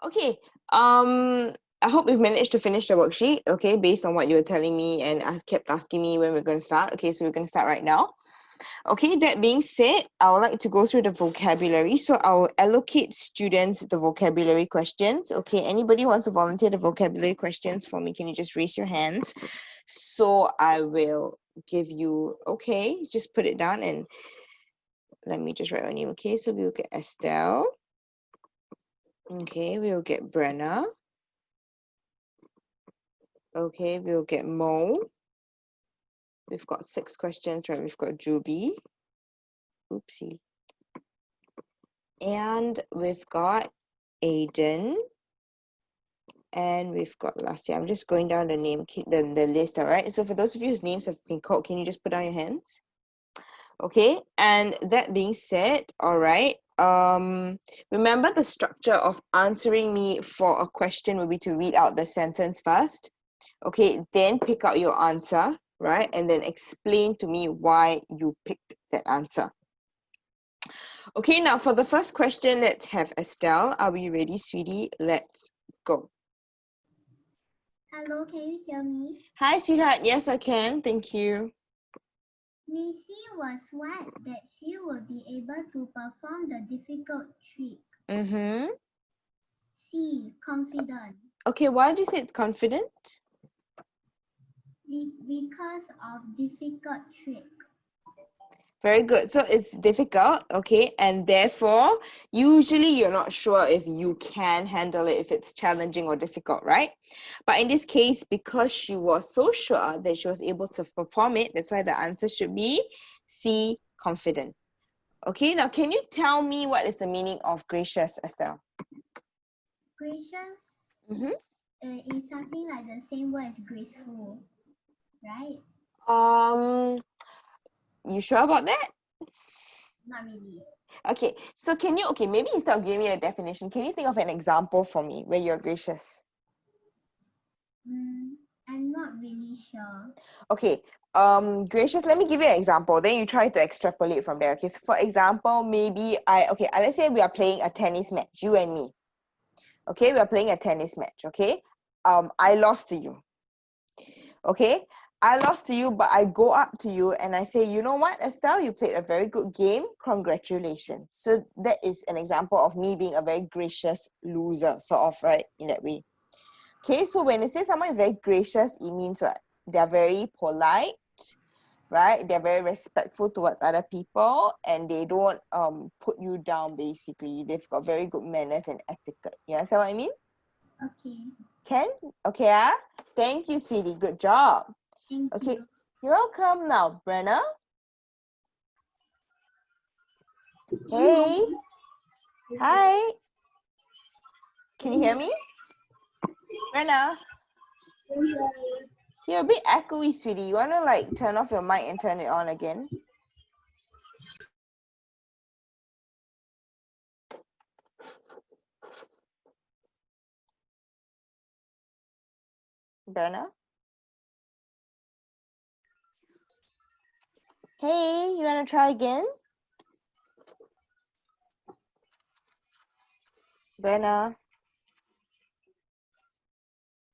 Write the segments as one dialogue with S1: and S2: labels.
S1: Okay. I hope we've managed to finish the worksheet, okay, based on what you were telling me and kept asking me when we're going to start. Okay, so we're going to start right now. Okay, that being said, I would like to go through the vocabulary. So I'll allocate students the vocabulary questions. Okay, anybody wants to volunteer the vocabulary questions for me, can you just raise your hands? So I will give you, okay, just put it down and let me just write your name. Okay, so we will get Estelle. Okay, we will get Brenna. Okay, we'll get Mo. We've got 6 questions, right? We've got Juby. Oopsie. And we've got Aiden. And we've got last year. I'm just going down the list, all right? So for those of you whose names have been called, can you just put down your hands? Okay, and that being said, all right, remember the structure of answering me for a question will be to read out the sentence first. Okay, then pick out your answer, right? And then explain to me why you picked that answer. Okay, now for the first question, let's have Estelle. Are we ready, sweetie? Let's go.
S2: Hello, can you hear me?
S1: Hi, sweetheart. Yes, I can. Thank you.
S2: Missy was glad that she would be able to perform the difficult trick.
S1: Mm-hmm.
S2: C. Confident.
S1: Okay, why did you say it's confident?
S2: Because of difficult trick.
S1: Very good. So it's difficult, okay? And therefore, usually you're not sure if you can handle it, if it's challenging or difficult, right? But in this case, because she was so sure that she was able to perform it, that's why the answer should be C, confident. Okay, now can you tell me what is the meaning of gracious, Estelle?
S2: Gracious is something like the same word as graceful, right?
S1: You sure about that?
S2: Not really.
S1: Okay, so can you, maybe instead of giving me a definition, can you think of an example for me where you're gracious?
S2: I'm not really sure.
S1: Okay, gracious, let me give you an example, then you try to extrapolate from there. Okay, so for example, maybe let's say we are playing a tennis match, you and me. Okay, we are playing a tennis match, okay? I lost to you. Okay, I lost to you, but I go up to you and I say, you know what, Estelle, you played a very good game. Congratulations. So that is an example of me being a very gracious loser, sort of, right? In that way. Okay, so when you say someone is very gracious, it means what? They're very polite, right? They're very respectful towards other people and they don't put you down basically. They've got very good manners and etiquette. You understand what I mean?
S2: Okay.
S1: Can? Okay, thank you, sweetie. Good job.
S2: Thank you.
S1: You're welcome. Now, Brenna. Hey. Hi. Can you hear me? Brenna. You're a bit echoey, sweetie. You want to like turn off your mic and turn it on again? Brenna? Hey, you want to try again? Brenna?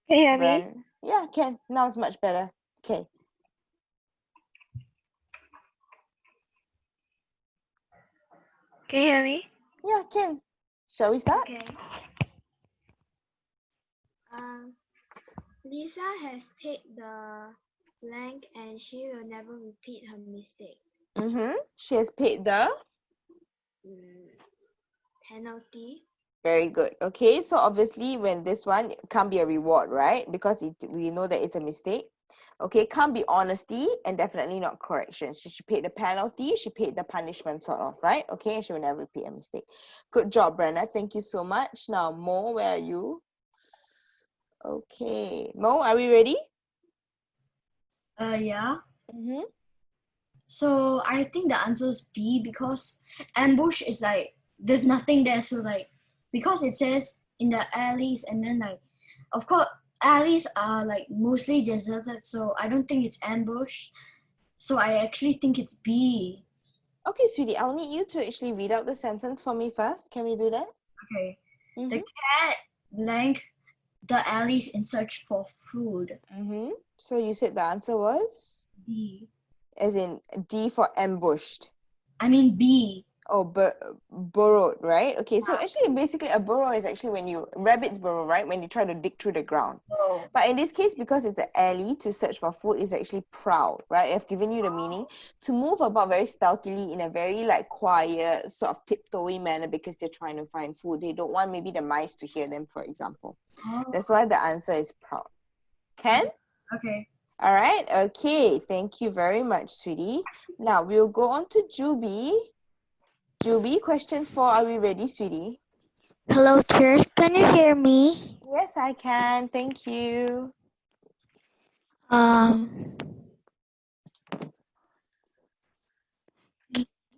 S3: Can you hear me?
S1: Yeah, can. Now it's much better. Okay.
S3: Can you hear me?
S1: Yeah, can. Shall we start?
S3: Okay. Lisa has paid the blank and she will never repeat her mistake.
S1: She has paid the
S3: Penalty.
S1: very good. Okay, so obviously when this one can't be a reward, right? Because we know that it's a mistake. Okay, can't be honesty and definitely not correction. She paid the penalty, she paid the punishment sort of, right? Okay, and she will never repeat a mistake. Good job, Brenna. Thank you so much. Now, Mo, where are you? Okay, Mo, are we ready?
S4: Yeah. So I think the answer is B because ambush is like there's nothing there. So like because it says in the alleys and then like of course alleys are like mostly deserted. So I don't think it's ambush. So I actually think it's B.
S1: Okay, sweetie, I'll need you to actually read out the sentence for me first. Can we do that?
S4: Okay. The cat blank the alleys in search for food.
S1: So you said the answer was?
S4: B.
S1: As in D for ambushed.
S4: I mean B.
S1: Oh, burrowed, right? Okay, so actually, basically, a burrow is actually when rabbits burrow, right? When they try to dig through the ground.
S4: Oh.
S1: But in this case, because it's an alley to search for food, is actually proud, right? I've given you the meaning to move about very stealthily in a very like quiet, sort of tiptoey manner because they're trying to find food. They don't want maybe the mice to hear them, for example.
S4: Oh.
S1: That's why the answer is proud. Ken?
S4: Okay.
S1: All right. Okay. Thank you very much, sweetie. Now we'll go on to Juby. Juby, question 4. Are we ready, sweetie?
S5: Hello, Church. Can you hear me?
S1: Yes, I can. Thank you.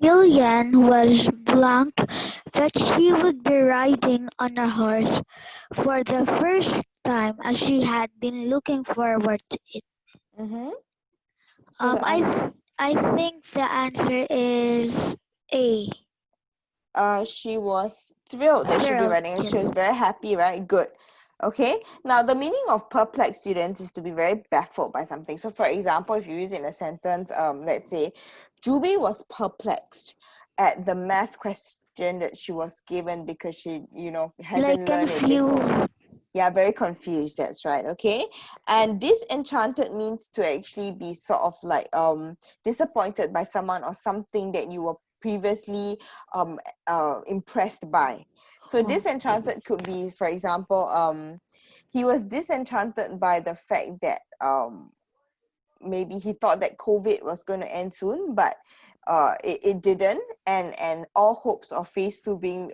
S5: Gillian was blank that she would be riding on a horse for the first time as she had been looking forward to it.
S1: So the answer,
S5: I think the answer is A.
S1: she was thrilled that she'd be
S5: Thrilled,
S1: running. She was
S5: yes.
S1: very happy, right? Good. Okay. Now, the meaning of perplexed, students, is to be very baffled by something. So, for example, if you use it in a sentence, let's say, Juby was perplexed at the math question that she was given because she, hasn't
S5: Like
S1: learned it before.
S5: confused.
S1: Yeah, very confused. That's right. Okay. And disenchanted means to actually be sort of like disappointed by someone or something that you were previously impressed by. So disenchanted could be, for example, he was disenchanted by the fact that maybe he thought that COVID was going to end soon, but it didn't, and all hopes of phase 2 being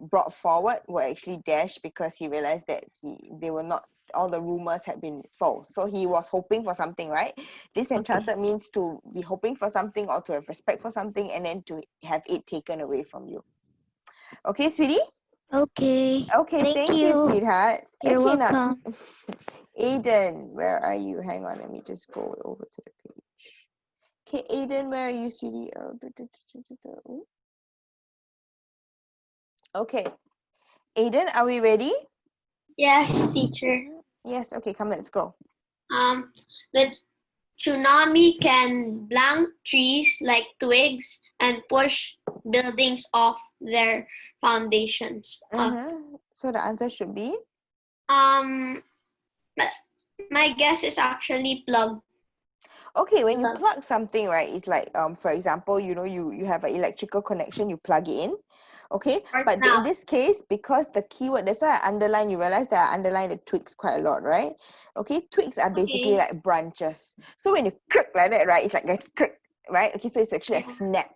S1: brought forward were actually dashed because he realized that they were not, all the rumors had been false. So he was hoping for something, right? Disenchanted means to be hoping for something or to have respect for something and then to have it taken away from you. Okay, sweetie?
S5: Okay.
S1: Okay, thank you, sweetheart.
S5: You're
S1: Okay, now,
S5: welcome.
S1: Aiden, where are you? Hang on, let me just go over to the page. Okay, Aiden, where are you, sweetie? Okay. Aiden, are we ready?
S6: Yes, teacher.
S1: Yes, okay, come, let's go.
S6: The tsunami can blank trees like twigs and push buildings off their foundations.
S1: So the answer should be?
S6: My guess is actually plug.
S1: Okay, when you plug something, right, it's like, for example, you have an electrical connection, you plug it in. Okay, but in this case, because the keyword, that's why I underline, you realize that I underline the twigs quite a lot, right? Okay, twigs are basically like branches. So when you click like that, right, it's like a click, right? Okay, so it's actually a snap.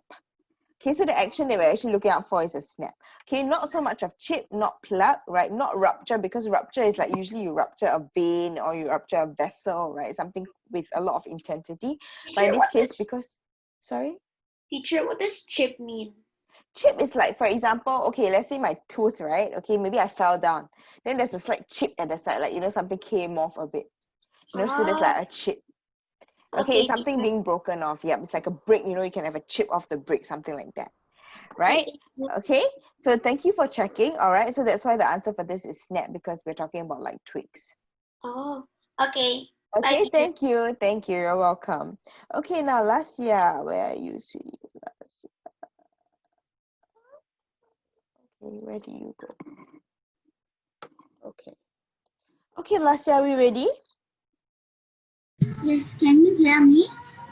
S1: Okay, so the action that we're actually looking out for is a snap. Okay, not so much of chip, not plug, right? Not rupture, because rupture is like usually you rupture a vein or you rupture a vessel, right? Something with a lot of intensity. But in this case, because, sorry?
S6: Teacher, what does chip mean?
S1: Chip is like, for example, okay, let's say my tooth, right? Okay, maybe I fell down. Then there's a slight chip at the side, like, something came off a bit. So there's like a chip. Okay, it's something being broken off. Yeah, it's like a brick, you can have a chip off the brick, something like that. Right? Okay, so thank you for checking. All right, so that's why the answer for this is snap, because we're talking about like twigs.
S6: Oh, okay.
S1: Okay, thank you. Thank you. You're welcome. Okay, now Lasya, where are you, sweetie? Lasya. Okay, where do you go? Okay. Okay, Lasya, are we ready?
S2: Yes, can you hear me?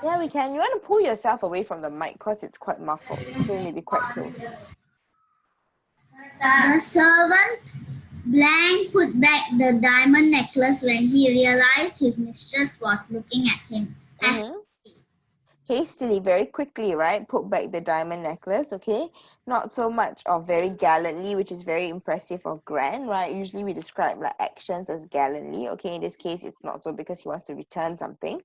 S1: Yeah, we can. You want to pull yourself away from the mic because it's quite muffled. So you may be quite close.
S2: The servant blank put back the diamond necklace when he realized his mistress was looking at him.
S1: Hastily, very quickly, right? Put back the diamond necklace, okay? Not so much of very gallantly, which is very impressive or grand, right? Usually we describe like actions as gallantly, okay? In this case, it's not so because he wants to return something.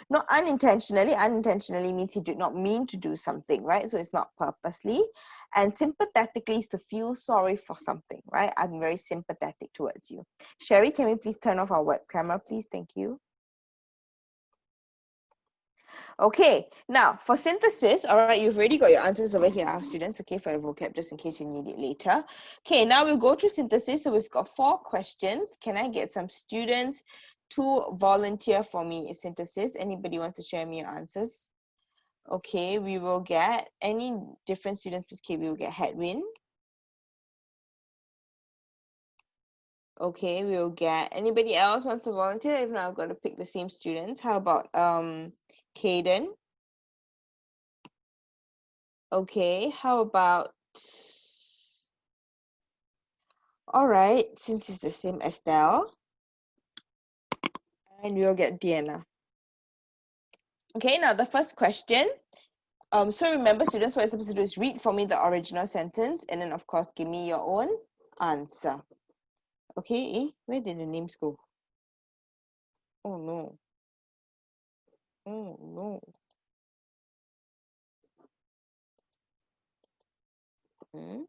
S1: Not unintentionally. Unintentionally means he did not mean to do something, right? So it's not purposely. And sympathetically is to feel sorry for something, right? I'm very sympathetic towards you. Sherry, can we please turn off our web camera, please? Thank you. Okay, now for synthesis, all right, you've already got your answers over here, students, okay, for your vocab, just in case you need it later. Okay, now we'll go through synthesis. So we've got 4 questions. Can I get some students to volunteer for me synthesis? Anybody wants to share me your answers? Okay, we will get any different students, please. Okay, we will get Hedwin. Okay, we'll get anybody else wants to volunteer. If not, I'm going to pick the same students. How about Caden? Okay, how about, all right, since it's the same Estelle, and we'll get Deanna. Okay, now the first question. So remember, students, what you're supposed to do is read for me the original sentence and then, of course, give me your own answer. Okay, where did the names go? Oh no. Oh no. Hmm?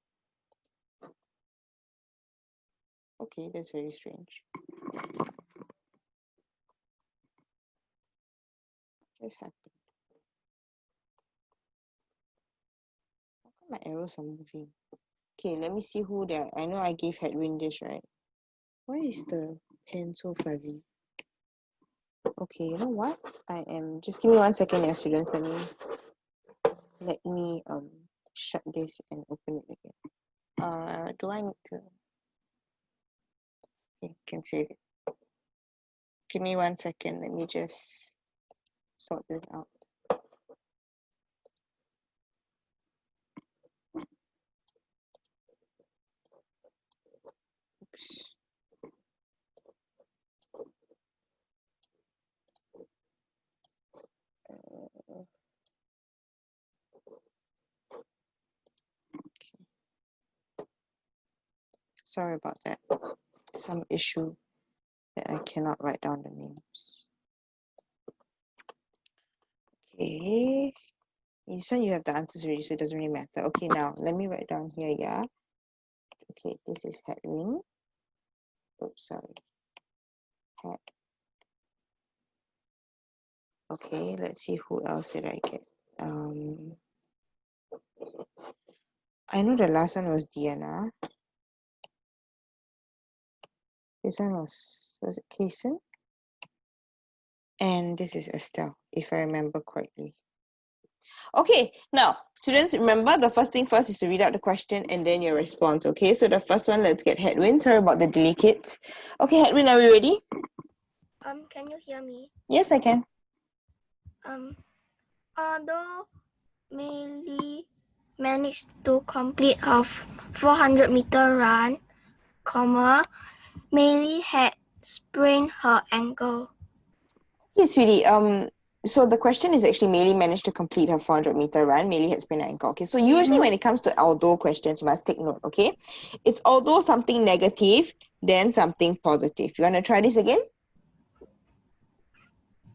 S1: Okay, that's very strange. What just happened? How come my arrows are moving? Okay, let me see who there. I know I gave Hedwin this, right? Why is the pen so fuzzy? Okay, you know what? I am just give me 1 second, yeah, students. Let me shut this and open it again. Do I need to? Okay, can save it. Give me 1 second. Let me just sort this out. Oops. Sorry about that. Some issue that I cannot write down the names. Okay. This one you have the answers already, so it doesn't really matter. Okay, now let me write down here, yeah. Okay, this is Hedwin. Oops, sorry. Head. Okay, let's see who else did I get. I know the last one was Diana. This one was it Kason? And this is Estelle, if I remember correctly. Okay, now, students, remember the first thing first is to read out the question and then your response, okay? So the first one, let's get Hedwin. Sorry about the delay, kids. Okay, Hedwin, are we ready?
S3: Can you hear me?
S1: Yes, I can.
S3: Although Millie managed to complete her 400-meter run, Millie had sprained her ankle.
S1: Okay, sweetie. So the question is actually Maylee managed to complete her 400-meter run. Maylee had sprained her ankle. Okay, so usually when it comes to although questions, you must take note, okay? It's although something negative, then something positive. You want to try this again?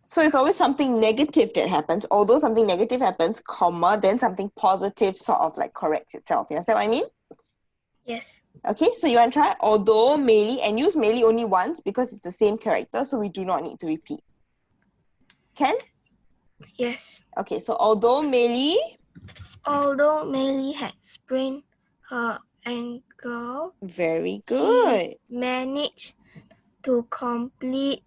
S1: So it's always something negative that happens. Although something negative happens, comma, then something positive sort of like corrects itself. You understand what I mean?
S3: Yes.
S1: Okay, so you want to try although Maylee, and use Maylee only once because it's the same character, so we do not need to repeat. Can?
S3: Yes.
S1: Okay, so although Maylee
S3: had sprained her ankle,
S1: very good.
S3: she managed to complete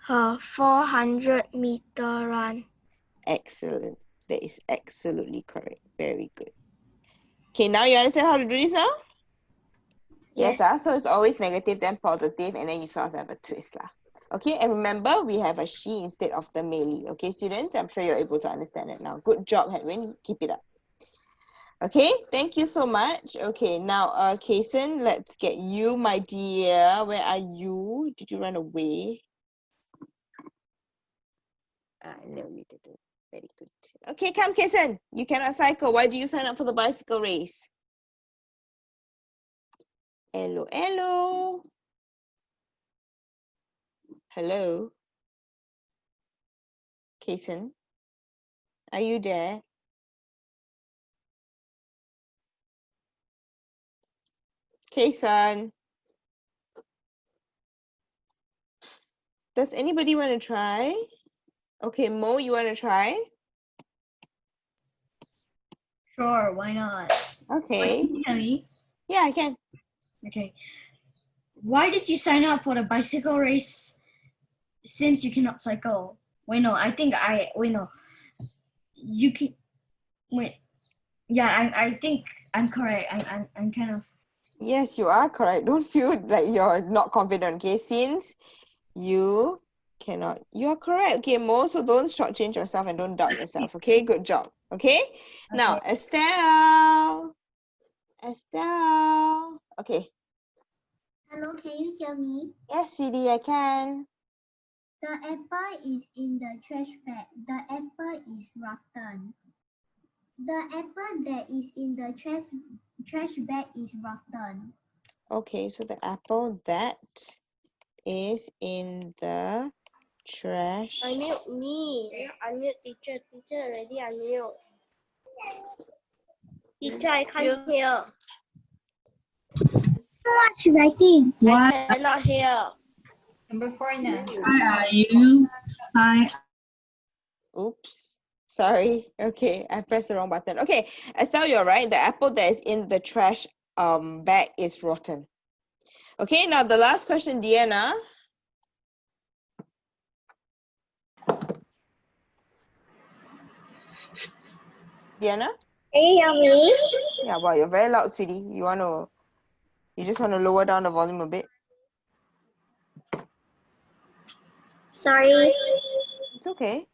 S3: her 400-meter run.
S1: Excellent. That is absolutely correct. Very good. Okay, now you understand how to do this now? Yes, so it's always negative, then positive, and then you sort of have a twist. Okay, and remember, we have a she instead of the Maylee. Okay, students, I'm sure you're able to understand it now. Good job, Hedwin. Keep it up. Okay, thank you so much. Okay, now, Kason, let's get you, my dear. Where are you? Did you run away? No, you didn't. Very good. Okay, come, Kason. You cannot cycle. Why do you sign up for the bicycle race? Hello, hello. Hello. Kason, are you there? Kason. Does anybody want to try? Okay, Mo, you want to try?
S4: Sure, why not?
S1: Okay.
S4: Can you hear me?
S1: Yeah, I can.
S4: Okay. Why did you sign up for the bicycle race since you cannot cycle? Wait, no, wait, no. You can, wait. Yeah, I think I'm correct. I'm kind of.
S1: Yes, you are correct. Don't feel like you're not confident, okay? Since you cannot, you're correct. Okay, Mo, so don't shortchange yourself and don't doubt yourself, okay? Good job, okay? Now, Estelle. Estelle. Okay.
S2: Hello, can you hear me?
S1: Yes, sweetie, I can.
S2: The apple is in the trash bag. The apple is rotten. The apple that is in the trash bag is rotten.
S1: Okay, so the apple that is in the trash.
S3: Unmute me. Unmute teacher. Teacher already unmute. Teacher, I can't hear.
S2: What's writing?
S3: I cannot hear.
S7: Number 4 na. Why are you sign?
S1: Oops. Sorry. Okay, I pressed the wrong button. Okay, Estelle, you're right. The apple that is in the trash bag is rotten. Okay, now the last question, Deanna. Deanna?
S3: Can you hear me?
S1: Yeah, wow, you're very loud, sweetie. You just want to lower down the volume a bit?
S3: Sorry.
S1: It's okay.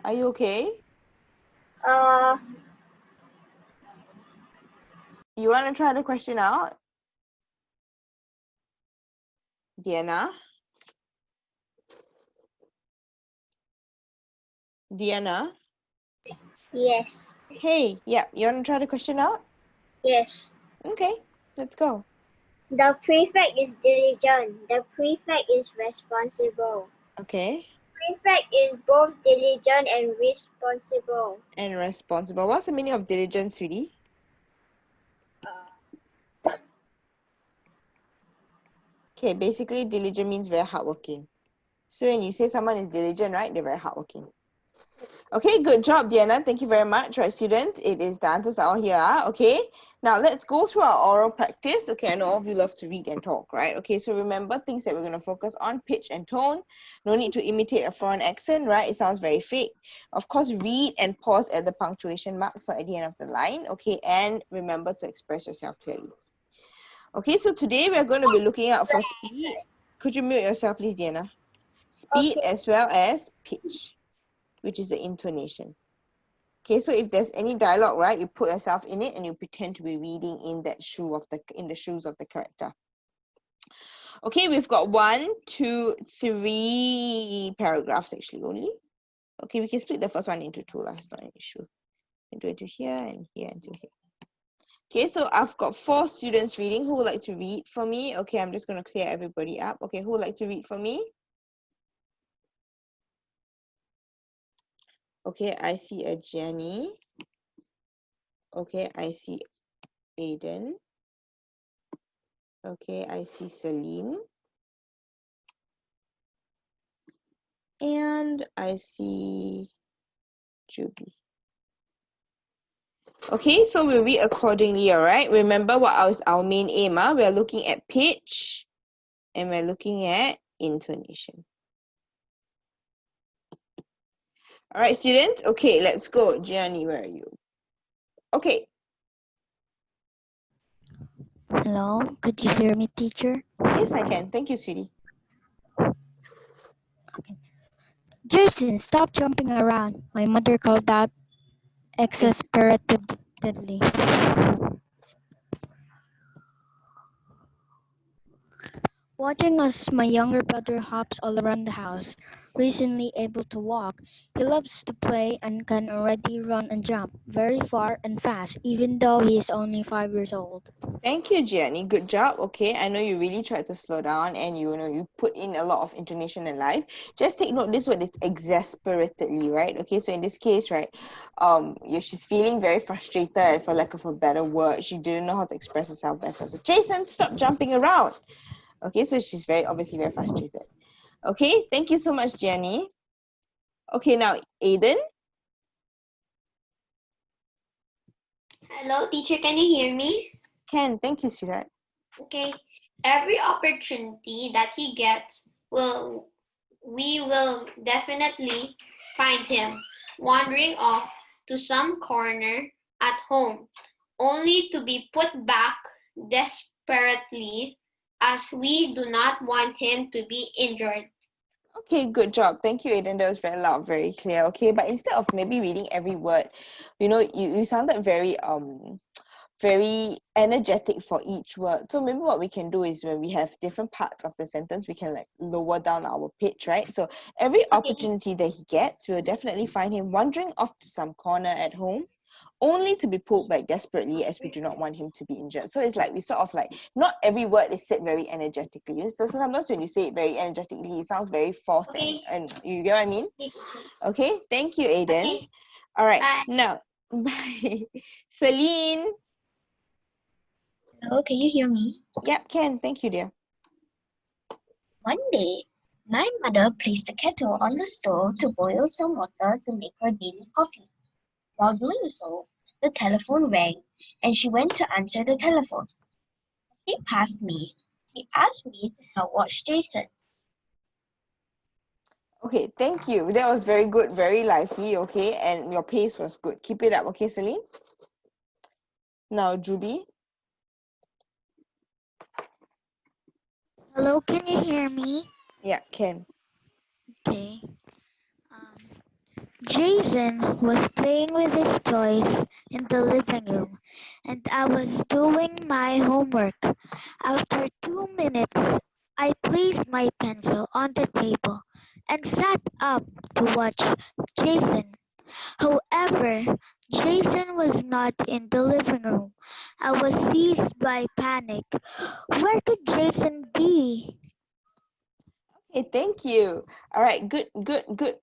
S1: Are you okay? You want to try the question out? Deanna? Deanna?
S3: Yes.
S1: Hey, yeah, you want to try the question out?
S3: Yes.
S1: Okay, let's go.
S3: The prefect is diligent. The prefect is responsible.
S1: Okay,
S3: Prefect is both diligent and responsible.
S1: and responsible. What's the meaning of diligence, sweetie? Okay, basically diligent means very hardworking. So when you say someone is diligent, right, they're very hardworking. Okay, good job, Diana. Thank you very much. Right, students, it is the answers are all here. Okay, now let's go through our oral practice. Okay, I know all of you love to read and talk, right? Okay, so remember things that we're going to focus on: pitch and tone. No need to imitate a foreign accent, right? It sounds very fake. Of course, read and pause at the punctuation marks or at the end of the line. Okay, and remember to express yourself clearly. Okay, so today we're going to be looking out for speed. Could you mute yourself, please, Diana? Speed as well as pitch, which is the intonation. Okay, so if there's any dialogue, right, you put yourself in it and you pretend to be reading in the shoes of the character. Okay, we've got 1, 2, 3 paragraphs actually only. Okay, we can split the first one into 2. That's not an issue. Into here and here and to here. Okay, so I've got 4 students reading. Who would like to read for me? Okay, I'm just going to clear everybody up. Okay, who would like to read for me? Okay, I see a Jenny. Okay, I see Aiden. Okay, I see Celine. And I see Juby. Okay, so we'll read accordingly, all right? Remember what was our main aim? We're looking at pitch and we're looking at intonation. All right, students. Okay, let's go. Gianni, where are you? Okay.
S5: Hello, could you hear me, teacher?
S1: Yes, I can. Thank you, sweetie.
S5: Jason, stop jumping around. My mother called out exasperatedly. Watching as my younger brother hops all around the house. Recently able to walk, he loves to play and can already run and jump very far and fast, even though he is only 5 years old.
S1: Thank you, Gianni. Good job. Okay, I know you really tried to slow down and you put in a lot of intonation in life. Just take note, this word is exasperatedly, right? Okay, so in this case, right, she's feeling very frustrated, for lack of a better word. She didn't know how to express herself better. So Jason, stop jumping around. Okay, so she's very obviously very frustrated. Okay, thank you so much, Jenny. Okay, now Aiden.
S6: Hello, teacher, can you hear me?
S1: Can, thank you, sweetheart.
S6: Okay. Every opportunity that he gets, we will definitely find him wandering off to some corner at home, only to be put back desperately as we do not want him to be injured.
S1: Okay, good job. Thank you, Aiden. That was very loud, very clear. Okay, but instead of maybe reading every word, you sounded very energetic for each word. So maybe what we can do is when we have different parts of the sentence, we can like lower down our pitch, right? So every opportunity that he gets, we'll definitely find him wandering off to some corner at home, only to be pulled back desperately as we do not want him to be injured. So it's like we sort of like not every word is said very energetically. So sometimes when you say it very energetically, it sounds very forced and you get what I mean? Okay, thank you, Aiden.
S6: Okay.
S1: All right,
S6: Bye.
S1: now bye. Celine.
S8: Hello, can you hear me?
S1: Yep, can. Thank you, dear.
S8: One day, my mother placed a kettle on the stove to boil some water to make her daily coffee. While doing so, the telephone rang and she went to answer the telephone. He passed me. He asked me to help watch Jason.
S1: Okay, thank you. That was very good, very lively, okay? And your pace was good. Keep it up, okay, Celine? Now, Juby.
S5: Hello, can you hear me?
S1: Yeah, can.
S5: Okay. Um, Jason was playing with his toys in the living room, and I was doing my homework. After 2 minutes, I placed my pencil on the table and sat up to watch Jason. However, Jason was not in the living room. I was seized by panic. Where could Jason be?
S1: Okay, thank you. All right, good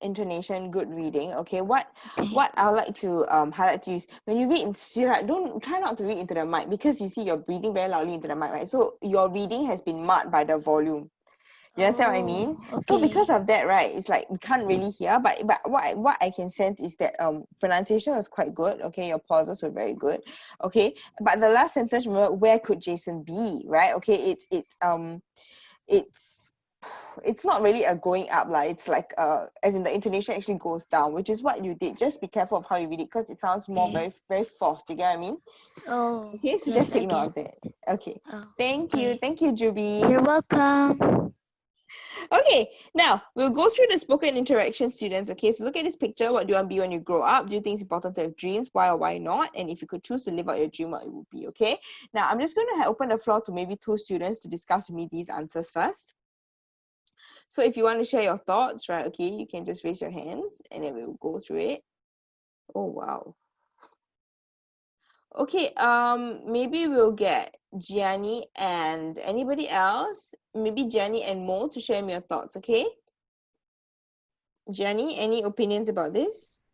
S1: intonation, good reading. Okay, what
S5: Okay.
S1: I would like to highlight to you is when you read in Sirah, don't try not to read into the mic because you see you're breathing very loudly into the mic, right? So your reading has been marred by the volume. You understand what I mean?
S5: Oh,
S1: So because
S5: okay.
S1: of that, right, it's like we can't really hear. But what I can sense is that pronunciation was quite good. Okay, your pauses were very good. Okay, but the last sentence, remember, where could Jason be? Right? Okay, it's not really a going up, like it's like as in the intonation actually goes down, which is what you did. Just be careful of how you read it because it sounds more
S5: Okay.
S1: very forced. You get what I mean?
S5: Oh,
S1: Okay, so
S5: yes,
S1: just
S5: I
S1: take note
S5: get.
S1: of that. Okay,
S5: Oh,
S1: thank you,
S5: okay.
S1: Juby.
S5: You're welcome.
S1: Okay, now we'll go through the spoken interaction, students. Okay, so look at this picture. What do you want to be when you grow up? Do you think it's important to have dreams? Why or why not? And if you could choose to live out your dream, what it would be? Okay, now I'm just going to open the floor to maybe 2 students to discuss with me these answers first. So if you want to share your thoughts, right, okay, you can just raise your hands and then we'll go through it. Oh, wow. Okay, maybe we'll get Gianni and anybody else, maybe Gianni and Mo to share me your thoughts, okay? Gianni, any opinions about this?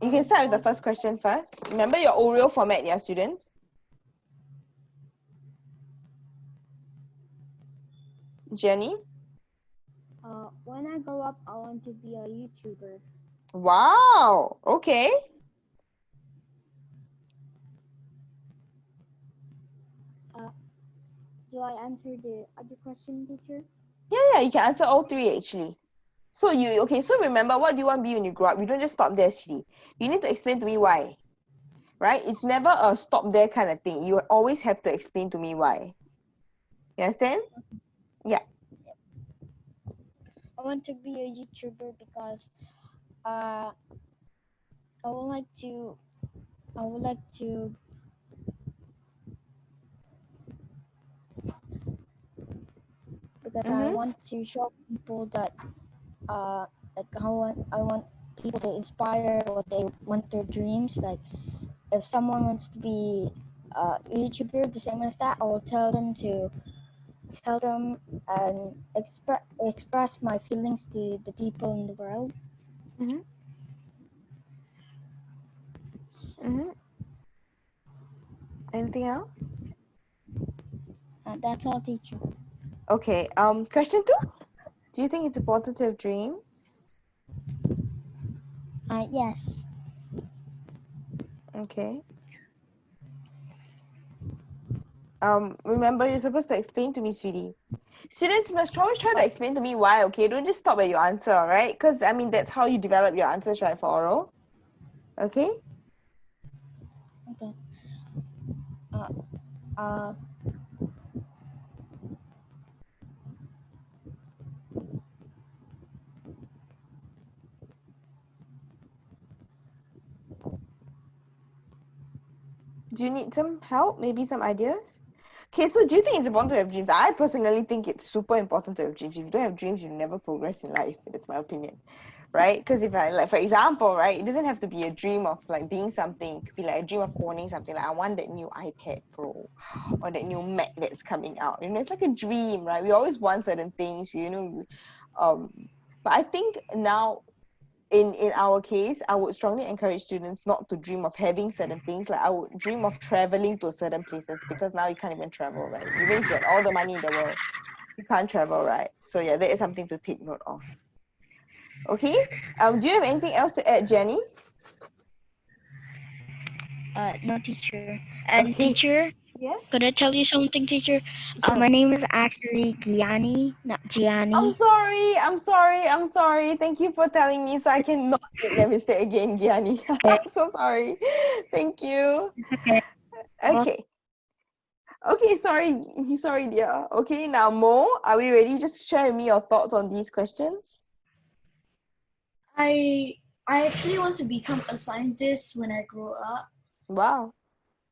S1: You can start with the first question first. Remember your Oreo format, yeah, students? Jenny?
S5: When I grow up, I want to be a YouTuber.
S1: Wow, okay.
S5: Do I answer the other question, teacher?
S1: Yeah, you can answer all 3 actually. So so remember, what do you want to be when you grow up? You don't just stop there, sweetie. You need to explain to me why. Right? It's never a stop there kind of thing. You always have to explain to me why. You understand? Yeah.
S5: I want to be a YouTuber because I would like to I would like to because I
S1: Mm-hmm.
S5: want to show people that like I want people to inspire what they want their dreams. Like if someone wants to be a YouTuber the same as that, I will tell them and express my feelings to the people in the world.
S1: Mm-hmm. Mm-hmm. Anything else?
S5: That's all, teacher.
S1: Okay. Question 2. Do you think it's important to have dreams?
S5: Yes.
S1: Okay. Remember, you're supposed to explain to me, sweetie. Students must always try to explain to me why, okay? Don't just stop at your answer, all right? Because, I mean, that's how you develop your answers, right, for oral. Okay?
S5: Okay. Uh, uh,
S1: Do you need some help? Maybe some ideas? Okay, so do you think it's important to have dreams? I personally think it's super important to have dreams. If you don't have dreams, you'll never progress in life. That's my opinion, right? Because if I, like, for example, right, it doesn't have to be a dream of like being something. It could be like a dream of owning something. Like I want that new iPad Pro or that new Mac that's coming out. You know, it's like a dream, right? We always want certain things. Um, but I think now in our case, I would strongly encourage students not to dream of having certain things. Like I would dream of traveling to certain places because now you can't even travel, right? Even if you had all the money in the world, you can't travel, right? So yeah, that is something to take note of. Okay. Do you have anything else to add, Jenny?
S5: no, teacher. And
S1: Okay.
S5: teacher,
S1: Yes.
S5: could I tell you something, teacher?
S1: Sure.
S5: My name is actually Gianni, not
S1: I'm
S5: Gianni.
S1: sorry. I'm sorry. I'm sorry. Thank you for telling me so I can not make that mistake again, Gianni.
S5: Okay.
S1: I'm so sorry. Thank you.
S5: Okay.
S1: Okay. Okay, sorry, dear. Okay, now Mo, are we ready? Just share with me your thoughts on these questions.
S4: I actually want to become a scientist when I grow up.
S1: Wow.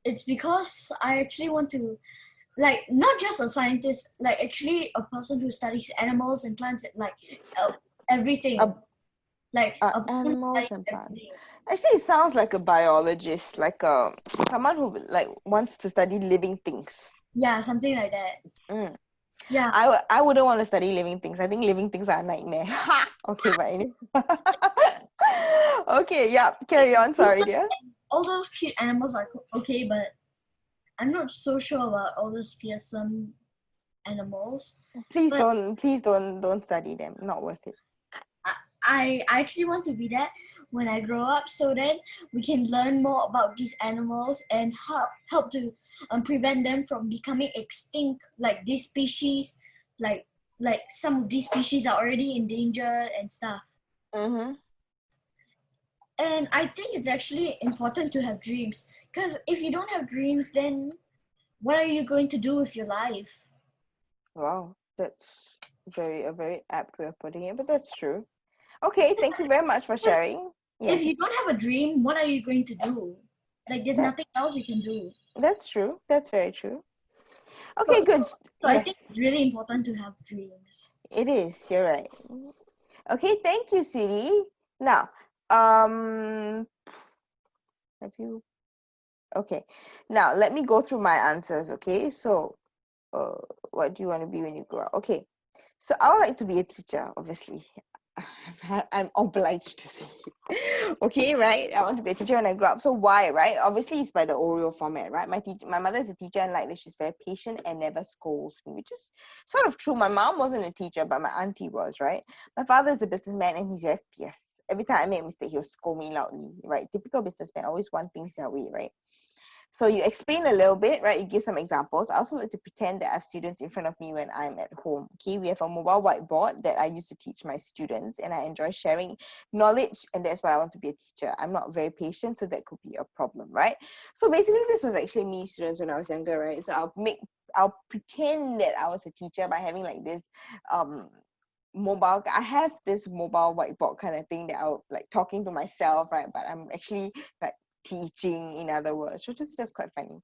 S4: It's because I actually want to, like, not just a scientist, like actually a person who studies animals and plants, like everything. Like a person who
S1: Animals
S4: studies
S1: and plants.
S4: everything.
S1: Actually, it sounds like a biologist, like someone who like wants to study living things.
S4: Yeah, something like that.
S1: Mm.
S4: Yeah.
S1: I wouldn't want to study living things. I think living things are a nightmare. Okay, but anyway. Okay, yeah, carry on. Sorry, dear.
S4: All those cute animals are okay, but I'm not so sure about all those fearsome animals.
S1: Please
S4: But
S1: don't study them. Not worth it.
S4: I actually want to be that when I grow up, so that we can learn more about these animals and help to prevent them from becoming extinct. Like these species, like some of these species are already endangered and stuff.
S1: Mm-hmm.
S4: And I think it's actually important to have dreams, because if you don't have dreams, then what are you going to do with your life?
S1: Wow, that's a very apt way of putting it, but that's true. Okay, thank you very much for sharing. Yes,
S4: If you don't have a dream, what are you going to do? Like there's
S1: that,
S4: nothing else you can do.
S1: that's true. That's very true.
S4: So,
S1: Okay, good.
S4: so I
S1: Yes,
S4: think it's really important to have dreams.
S1: it is. You're right. Okay, thank you, sweetie. Now, have you? Okay, now let me go through my answers. Okay, so, what do you want to be when you grow up? Okay, so I would like to be a teacher, obviously. I'm obliged to say it. Okay, right? I want to be a teacher when I grow up. So why, right? Obviously, it's by the Oreo format, right? My mother is a teacher, and like that, she's very patient and never scolds me, which is sort of true. My mom wasn't a teacher, but my auntie was, right? My father is a businessman, and he's very fierce. Every time I make a mistake, he'll scold me loudly, right? Typical businessman, always want things their way, right? So you explain a little bit, right? You give some examples. I also like to pretend that I have students in front of me when I'm at home. Okay, we have a mobile whiteboard that I use to teach my students, and I enjoy sharing knowledge, and that's why I want to be a teacher. I'm not very patient, so that could be a problem, right? So basically, this was actually me, students, when I was younger, right? So I'll pretend that I was a teacher by having like this I have this mobile whiteboard kind of thing that I'll like talking to myself, right? But I'm actually like teaching, in other words, which is just quite funny.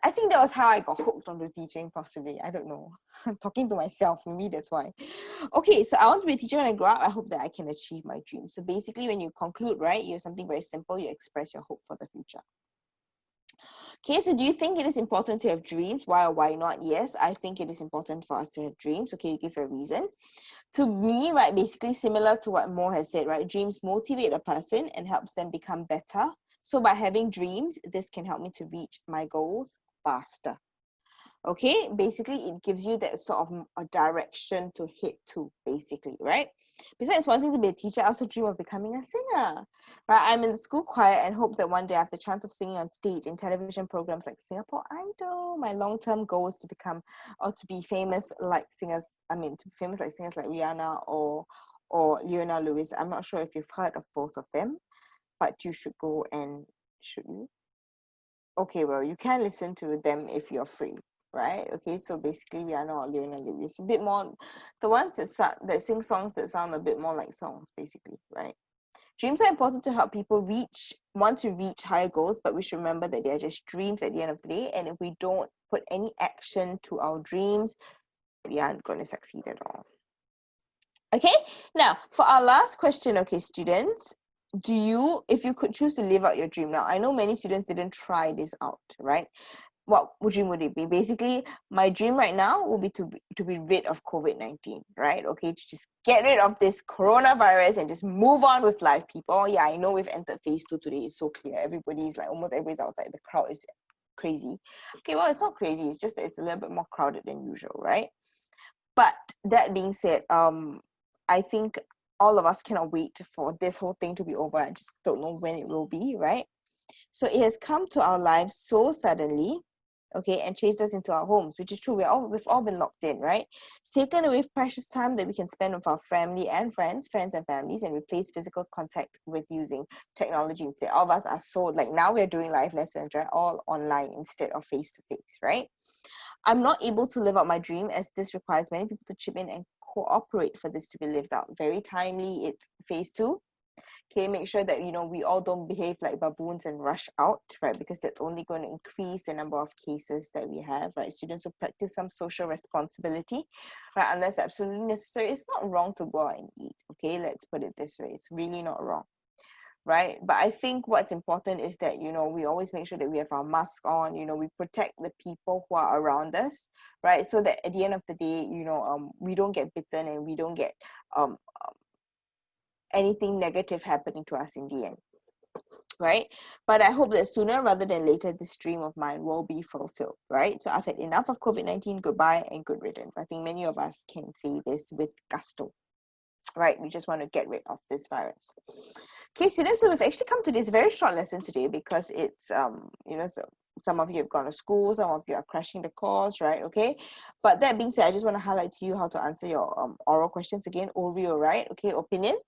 S1: I think that was how I got hooked onto teaching, possibly. I don't know. I'm talking to myself, maybe that's why. Okay, so I want to be a teacher when I grow up. I hope that I can achieve my dreams. So basically, when you conclude, right, you have something very simple, you express your hope for the future. Okay, so do you think it is important to have dreams? Why or why not? Yes, I think it is important for us to have dreams. Okay, you give a reason. To me, right, basically similar to what Mo has said, right, dreams motivate a person and helps them become better. So by having dreams, this can help me to reach my goals faster. Okay, basically it gives you that sort of a direction to hit to, basically, right? Besides wanting to be a teacher, I also dream of becoming a singer. Right? I'm in the school choir and hope that one day I have the chance of singing on stage in television programs like Singapore Idol. My long-term goal is to become or to be famous like singers. I mean, to be famous like singers like Rihanna or Leona Lewis. I'm not sure if you've heard of both of them, but you should go and should you? Okay, well, you can listen to them if you're free, right? Okay, so basically Rihanna or Leona Lewis, a bit more, the ones that sing songs that sound a bit more like songs, basically, right? Dreams are important to help people want to reach higher goals, but we should remember that they are just dreams at the end of the day. And if we don't put any action to our dreams, we aren't going to succeed at all. Okay, now for our last question, okay, students, if you could choose to live out your dream, now I know many students didn't try this out, right? What dream would it be? Basically, my dream right now will be to be rid of COVID-19, right? Okay, to just get rid of this coronavirus and just move on with life, people. Yeah, I know we've entered phase 2 today. It's so clear. Almost everybody's outside. The crowd is crazy. Okay, well, it's not crazy. It's just that it's a little bit more crowded than usual, right? But that being said, I think all of us cannot wait for this whole thing to be over. I just don't know when it will be, right? So it has come to our lives so suddenly, okay, and chased us into our homes, which is true. We've all been locked in, right? It's taken away precious time that we can spend with our family and friends and families, and replace physical contact with using technology instead. All of us are so, like, now we're doing live lessons, right? All online instead of face to face, right? I'm not able to live out my dream as this requires many people to chip in and cooperate for this to be lived out. Very timely, it's phase 2. Okay, make sure that, we all don't behave like baboons and rush out, right? Because that's only going to increase the number of cases that we have, right? Students will practice some social responsibility, right? Unless absolutely necessary. It's not wrong to go out and eat, okay? Let's put it this way. It's really not wrong, right? But I think what's important is that, we always make sure that we have our mask on, we protect the people who are around us, right? So that at the end of the day, we don't get bitten and we don't get anything negative happening to us in the end, right? But I hope that sooner rather than later, this dream of mine will be fulfilled, right? So I've had enough of COVID-19. Goodbye and good riddance. I think many of us can say this with gusto, right? We just want to get rid of this virus. Okay, students, so we've actually come to this very short lesson today because it's, so some of you have gone to school, some of you are crashing the course, right? Okay, but that being said, I just want to highlight to you how to answer your oral questions again. Oreo, right? Okay, opinion.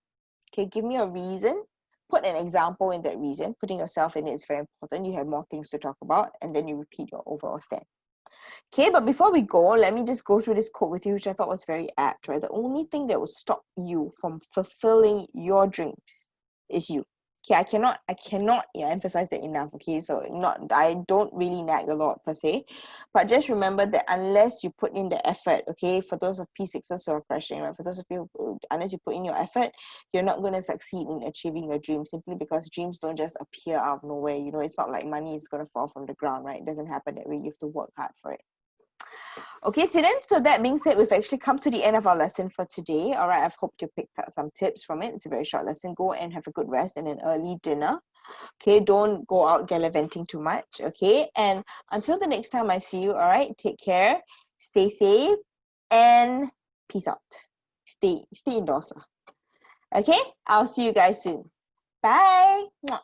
S1: Okay, give me a reason. Put an example in that reason. Putting yourself in it is very important. You have more things to talk about, and then you repeat your overall stand. Okay, but before we go, let me just go through this quote with you, which I thought was very apt, right? The only thing that will stop you from fulfilling your dreams is you. Okay, I cannot emphasize that enough. Okay, so I don't really nag a lot per se, but just remember that unless you put in the effort, okay, for those of P6s who are crashing, right, for those of you, unless you put in your effort, you're not going to succeed in achieving your dreams, simply because dreams don't just appear out of nowhere. It's not like money is going to fall from the ground, right? It doesn't happen that way. You have to work hard for it. Okay, students, so that being said, we've actually come to the end of our lesson for today. All right, I've hoped you picked up some tips from it. It's a very short lesson. Go and have a good rest and an early dinner. Okay, don't go out gallivanting too much. Okay, and until the next time I see you, all right, take care, stay safe, and peace out. Stay indoors lah. Okay, I'll see you guys soon. Bye. Mwah.